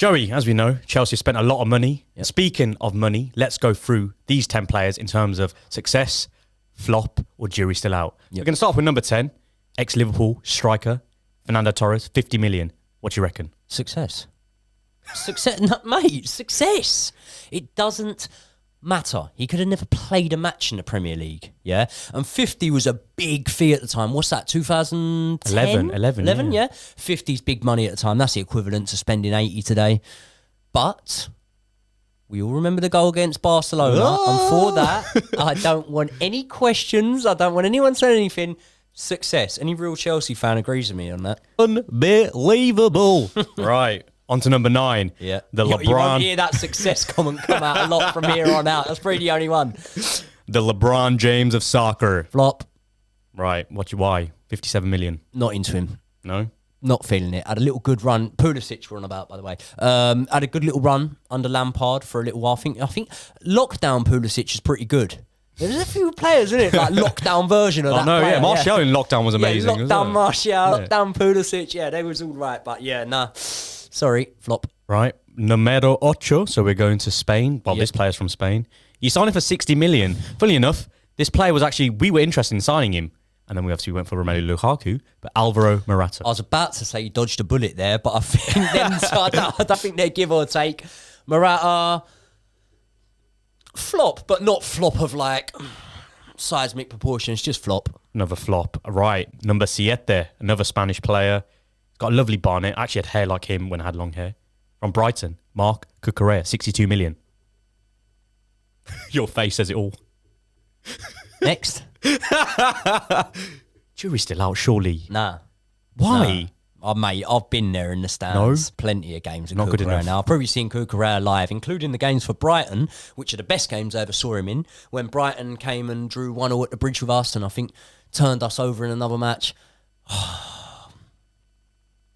Joey, as we know, Chelsea spent a lot of money. Yep. Speaking of money, let's go through these 10 players in terms of success, flop, or jury still out. Yep. We're going to start off with number 10, ex-Liverpool striker, Fernando Torres, 50 million. What do you reckon? Success. Success, no, mate, success. It doesn't matter. He could have never played a match in the Premier League, yeah? And 50 was a big fee at the time. What's that, 2010? 11, yeah. 50's big money at the time. That's the equivalent to spending 80 today. But we all remember the goal against Barcelona. And for that, I don't want any questions. I don't want anyone saying anything. Success. Any real Chelsea fan agrees with me on that. Unbelievable. Right. On to number 9. Yeah. The LeBron. You won't hear that success comment come out a lot from here on out. That's probably the only one. The LeBron James of soccer. Flop. Right. Why? 57 million. Not into him. No? Not feeling it. Had a little good run. Pulisic were on about, by the way. Had a good little run under Lampard for a little while. I think lockdown Pulisic is pretty good. There's a few players, isn't it? Like lockdown version of that player. Yeah. Martial in lockdown was amazing. Yeah, lockdown Martial, lockdown Pulisic. Yeah, they was all right. But yeah, nah. Sorry, flop. Right. Numero 8. So we're going to Spain. Well, this player's from Spain. He signed him for 60 million. Funny enough, this player was actually, we were interested in signing him. And then we obviously went for Romelu Lukaku, but Alvaro Morata. I was about to say you dodged a bullet there, but I think I don't think they're give or take. Morata, flop, but not flop of like seismic proportions, just flop. Another flop. Right. Number 7. Another Spanish player. Got a lovely bonnet. Actually had hair like him when I had long hair. From Brighton, Mark Cucurella, 62 million. Your face says it all. Next. Jury's still out, surely. Nah. Why? Nah. Oh, mate, I've been there in the stands. No. Plenty of games with Not good enough. now. I've probably seen Cucurella live, including the games for Brighton, which are the best games I ever saw him in, when Brighton came and drew 1-1 at the bridge with us and I think turned us over in another match.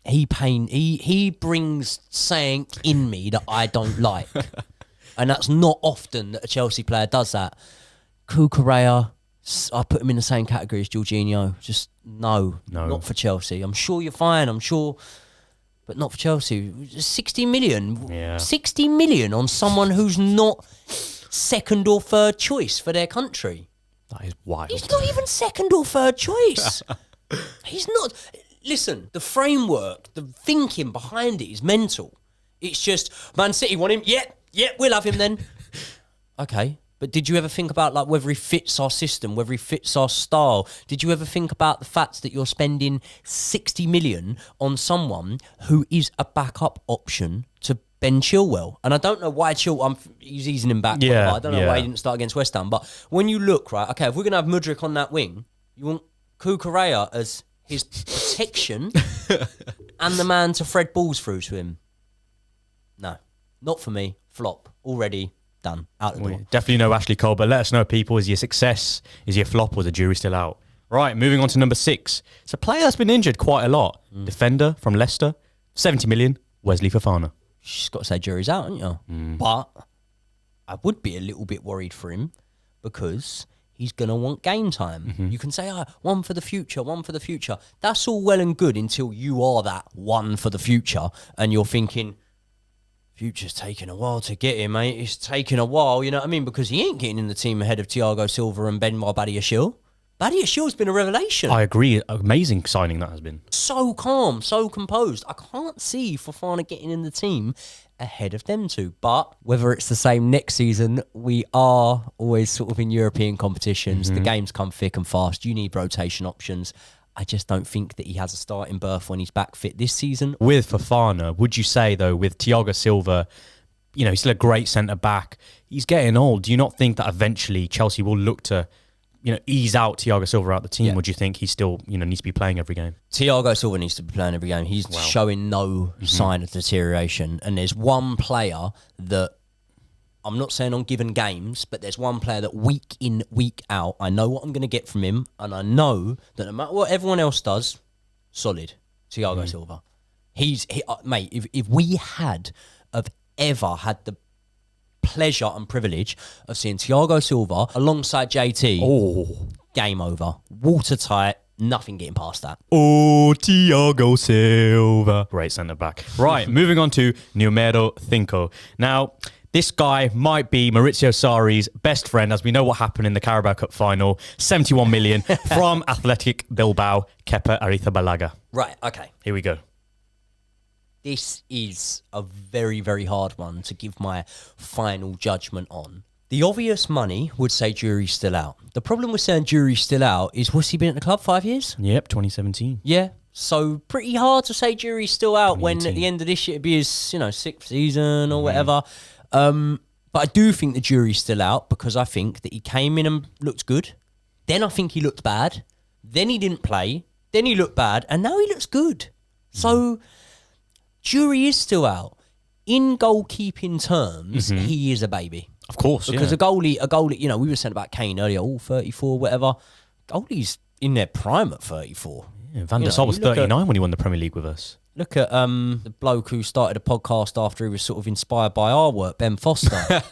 He brings something in me that I don't like. And that's not often that a Chelsea player does that. Cucurella, I put him in the same category as Jorginho. Just no, not for Chelsea. I'm sure you're fine, but not for Chelsea. 60 million. Yeah. 60 million on someone who's not second or third choice for their country. That is wild. He's not even second or third choice. He's not. Listen, the framework, the thinking behind it is mental. It's just, Man City want him. Yeah, we'll have him then. Okay. But did you ever think about like whether he fits our system, whether he fits our style? Did you ever think about the fact that you're spending 60 million on someone who is a backup option to Ben Chilwell? And I don't know why he's easing him back. Yeah, I don't know why he didn't start against West Ham. But when you look, right, okay, if we're going to have Mudryk on that wing, you want Cucurella as his protection and the man to thread balls through to him. No, not for me. Flop. Already done. Out the door. Definitely no Ashley Cole, but let us know, people. Is he a success? Is he a flop? Or is the jury still out? Right, moving on to number 6. It's a player that's been injured quite a lot. Defender from Leicester, 70 million, Wesley Fofana. You just got to say jury's out, haven't you? But I would be a little bit worried for him because he's going to want game time. You can say, one for the future, one for the future. That's all well and good until you are that one for the future and you're thinking, future's taking a while to get here, mate. It's taking a while, you know what I mean? Because he ain't getting in the team ahead of Thiago Silva and Benoit Badiashile. Badiashile's been a revelation. I agree. Amazing signing that has been. So calm, so composed. I can't see Fofana getting in the team ahead of them two. But whether it's the same next season, we are always sort of in European competitions. The games come thick and fast. You need rotation options. I just don't think that he has a starting berth when he's back fit this season. With Fofana, would you say, though, with Thiago Silva, he's still a great centre-back. He's getting old. Do you not think that eventually Chelsea will look to, ease out Thiago Silva out the team? Or do you think he still, needs to be playing every game? Thiago Silva needs to be playing every game. He's showing no sign of deterioration. And there's one player that, I'm not saying on given games, but there's one player that week in, week out, I know what I'm going to get from him, and I know that no matter what everyone else does, solid. Thiago Silva. Mate, if we had ever had the pleasure and privilege of seeing Thiago Silva alongside JT, game over. Watertight, Nothing getting past that. Oh, Thiago Silva. Great centre-back. Right, moving on to numero 5. Now, this guy might be Maurizio Sarri's best friend, as we know what happened in the Carabao Cup final. 71 million from Athletic Bilbao, Kepa Arrizabalaga. Right, okay. Here we go. This is a very, very hard one to give my final judgment on. The obvious money would say jury's still out. The problem with saying jury's still out is, what's he been at the club, 5 years? Yep, 2017. Yeah. So pretty hard to say jury's still out when 2018. at the end of this year it'd be his, 6th season or whatever. But I do think the jury's still out because I think that he came in and looked good. Then I think he looked bad. Then he didn't play. Then he looked bad. And now he looks good. So jury is still out. In goalkeeping terms, he is a baby. Of course, Because a goalie, we were saying about Kane earlier, 34, whatever. Goalie's in their prime at 34. Yeah, Van der Sar was 39 when he won the Premier League with us. Look at the bloke who started a podcast after he was sort of inspired by our work, Ben Foster.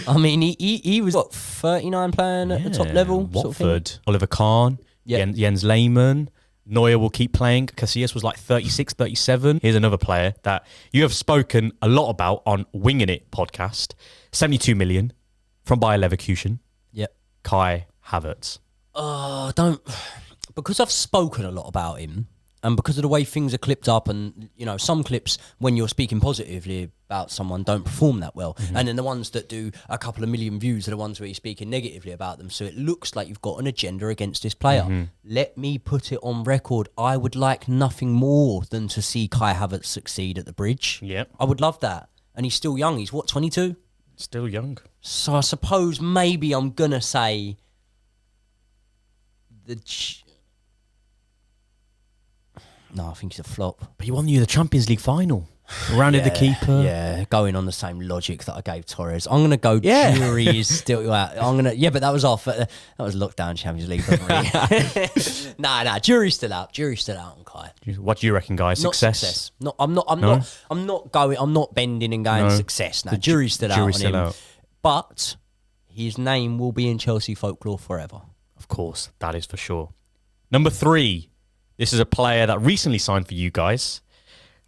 I mean, he was, 39 playing at the top level? Watford, sort of thing? Oliver Kahn, Yep. Jens Lehmann. Neuer will keep playing. Casillas was like 36, 37. Here's another player that you have spoken a lot about on Winging It podcast. 72 million from Bayer Leverkusen. Yep. Kai Havertz. Because I've spoken a lot about him, and because of the way things are clipped up, and some clips when you're speaking positively about someone don't perform that well, and then the ones that do a couple of million views are the ones where you're speaking negatively about them, so it looks like you've got an agenda against this player. Let me put it on record, I would like nothing more than to see Kai Havertz succeed at the Bridge. Yep. I would love that. And he's still young. He's 22? Still young. So I suppose maybe I'm gonna say no, I think he's a flop. But he won you the Champions League final. Rounded the keeper. Yeah, going on the same logic that I gave Torres. I'm going to go jury is still out. But that was off. That was lockdown Champions League, wasn't it? Nah, jury's still out. Jury's still out on Kai. What do you reckon, guys? Not success. I'm not bending and going success. No, the jury's still out on him. Out. But his name will be in Chelsea folklore forever. Of course, that is for sure. Number 3. This is a player that recently signed for you guys.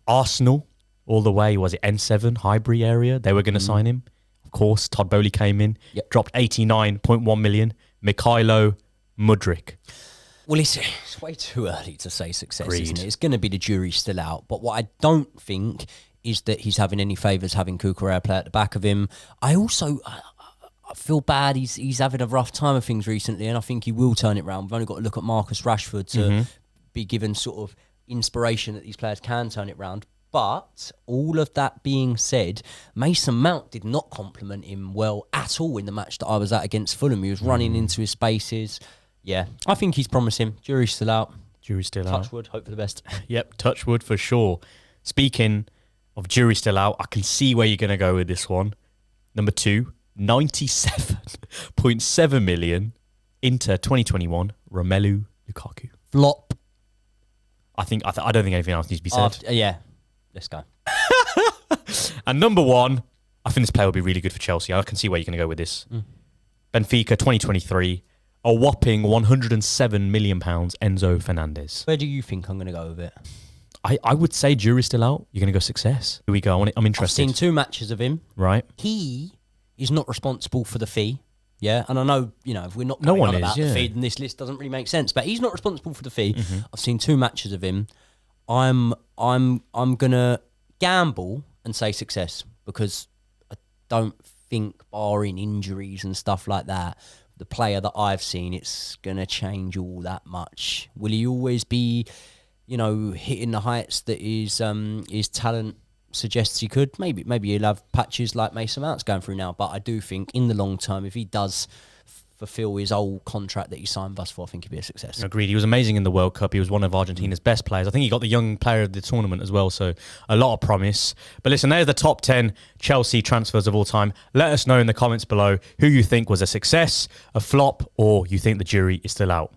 Arsenal, all the way, was it N7, Highbury area? They were going to sign him. Of course, Todd Bowley came in, dropped 89.1 million. Mikhailo Mudryk. Well, it's way too early to say success, isn't it? It's going to be the jury still out. But what I don't think is that he's having any favours having Cucurella play at the back of him. I feel bad. He's having a rough time of things recently, and I think he will turn it around. We've only got to look at Marcus Rashford to be given sort of inspiration that these players can turn it round. But all of that being said, Mason Mount did not compliment him well at all in the match that I was at against Fulham. He was running into his spaces. Yeah, I think he's promising. Jury's still out. Jury's still out. Touchwood, hope for the best. Yep, touchwood for sure. Speaking of jury still out, I can see where you're going to go with this one. Number 2, 97.7 million Inter 2021, Romelu Lukaku. Flop. I don't think anything else needs to be said. Yeah, let's go. And number 1, I think this player will be really good for Chelsea. I can see where you're going to go with this. Benfica 2023, a whopping £107 million, Enzo Fernandez. Where do you think I'm going to go with it? I would say jury's still out. You're going to go success. Here we go. I'm interested. I've seen 2 matches of him. Right. He is not responsible for the fee. Yeah, and I know, if we're not going on about the fee, then this list doesn't really make sense. But he's not responsible for the fee. I've seen 2 matches of him. I'm gonna gamble and say success because I don't think, barring injuries and stuff like that, the player that I've seen, it's gonna change all that much. Will he always be, hitting the heights that his talent suggests he could? Maybe he'll have patches like Mason Mount's going through now, but I do think in the long term, if he does fulfill his old contract that he signed us for, I think he'll be a success. Agreed. He was amazing in the World Cup. He was one of Argentina's best players. I think he got the young player of the tournament as well, so a lot of promise. But listen, there's the top 10 Chelsea transfers of all time. Let us know in the comments below who you think was a success, a flop, or you think the jury is still out.